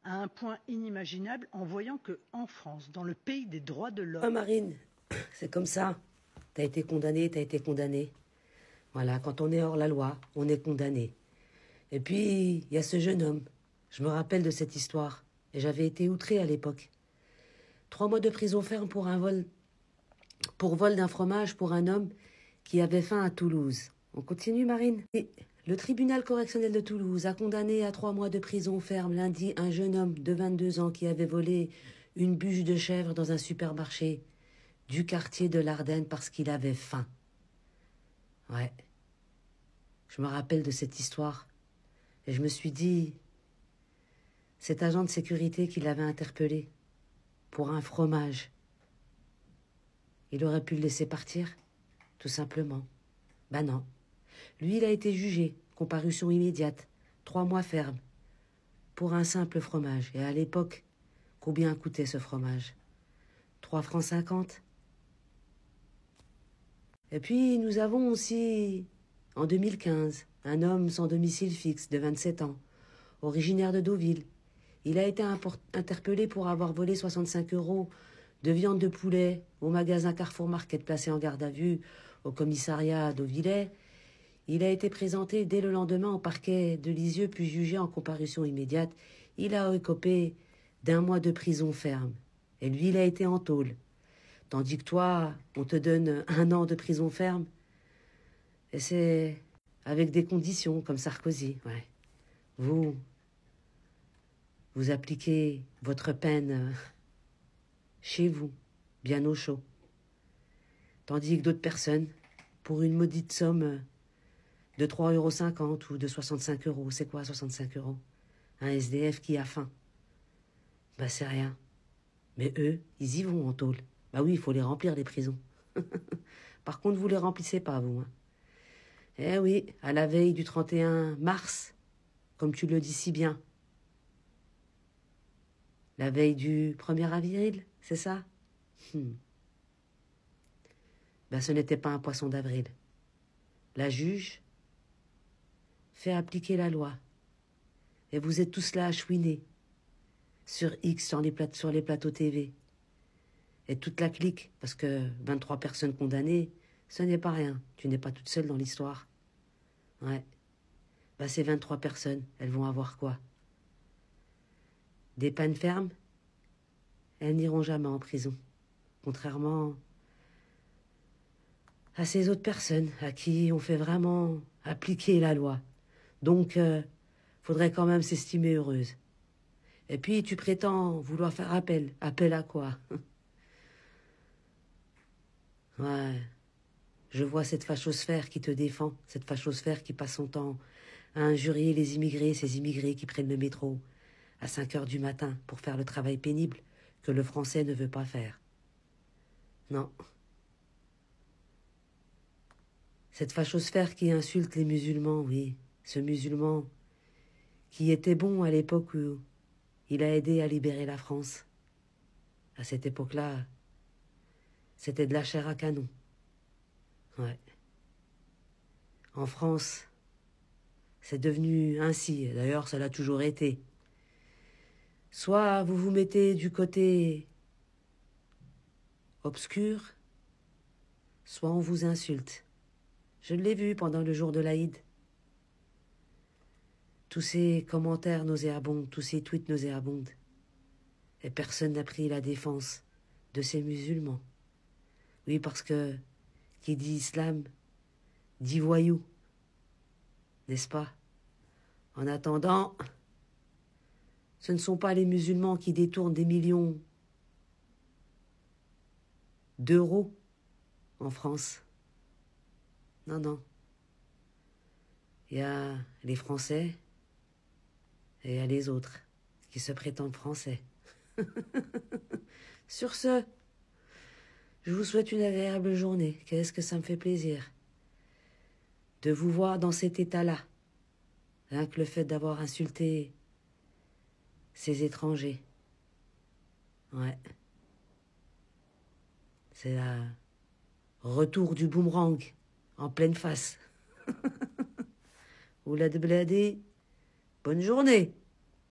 à un point inimaginable en voyant que, en France, dans le pays des droits de l'homme... Ah, Marine, c'est comme ça. T'as été condamné, t'as été condamné. Voilà, quand on est hors la loi, on est condamné. Et puis, il y a ce jeune homme. Je me rappelle de cette histoire. Et j'avais été outré à l'époque. 3 mois de prison ferme pour un vol... pour vol d'un fromage pour un homme qui avait faim à Toulouse. On continue, Marine? Et le tribunal correctionnel de Toulouse a condamné à 3 mois de prison ferme lundi un jeune homme de 22 ans qui avait volé une bûche de chèvre dans un supermarché du quartier de l'Ardenne parce qu'il avait faim. Ouais. Je me rappelle de cette histoire. Et je me suis dit, cet agent de sécurité qui l'avait interpellé pour un fromage, il aurait pu le laisser partir, tout simplement. Ben non. Lui, il a été jugé, comparution immédiate, 3 mois ferme, pour un simple fromage. Et à l'époque, combien coûtait ce fromage? 3,50 francs. Et puis, nous avons aussi, en 2015, un homme sans domicile fixe de 27 ans, originaire de Deauville. Il a été interpellé pour avoir volé 65 € de viande de poulet au magasin Carrefour Market placé en garde à vue au commissariat Deauvillais. Il a été présenté dès le lendemain au parquet de Lisieux puis jugé en comparution immédiate. Il a écopé d'1 mois de prison ferme. Et lui, il a été en tôle. Tandis que toi, on te donne 1 an de prison ferme. Et c'est avec des conditions, comme Sarkozy. Ouais. Vous appliquez votre peine chez vous, bien au chaud. Tandis que d'autres personnes, pour une maudite somme de 3,50 € ou de 65 €, c'est quoi 65 €? Un SDF qui a faim. Bah c'est rien. Mais eux, ils y vont en tôle. Bah oui, il faut les remplir, les prisons. Par contre, vous les remplissez pas, vous. Hein. Eh oui, à la veille du 31 mars, comme tu le dis si bien. La veille du 1er avril, c'est ça? Ben, ce n'était pas un poisson d'avril. La juge fait appliquer la loi. Et vous êtes tous là à chouiner. Sur X, sur les plateaux TV. Et toute la clique, parce que 23 personnes condamnées, ce n'est pas rien. Tu n'es pas toute seule dans l'histoire. Ouais. Ben, ces 23 personnes, elles vont avoir quoi? Des peines fermes? Elles n'iront jamais en prison. Contrairement à ces autres personnes à qui on fait vraiment appliquer la loi. Donc, faudrait quand même s'estimer heureuse. Et puis, tu prétends vouloir faire appel. Appel à quoi? Ouais. Je vois cette fachosphère qui te défend, cette fachosphère qui passe son temps à injurier les immigrés, ces immigrés qui prennent le métro à 5 h du matin pour faire le travail pénible que le français ne veut pas faire. Non. Cette fachosphère qui insulte les musulmans, oui. Ce musulman qui était bon à l'époque où il a aidé à libérer la France. À cette époque-là, c'était de la chair à canon. Ouais. En France, c'est devenu ainsi. D'ailleurs, ça l'a toujours été. Soit vous vous mettez du côté obscur, soit on vous insulte. Je l'ai vu pendant le jour de l'Aïd. Tous ces commentaires nauséabonds, tous ces tweets nauséabonds. Et personne n'a pris la défense de ces musulmans. Oui, parce que qui dit islam, dit voyou. N'est-ce pas? En attendant, ce ne sont pas les musulmans qui détournent des millions d'euros en France. Non, non. Il y a les Français et il y a les autres qui se prétendent français. Sur ce, je vous souhaite une agréable journée. Qu'est-ce que ça me fait plaisir de vous voir dans cet état-là. Rien que le fait d'avoir insulté ces étrangers. Ouais. C'est le retour du boomerang en pleine face. Oula de bladé. Bonne journée.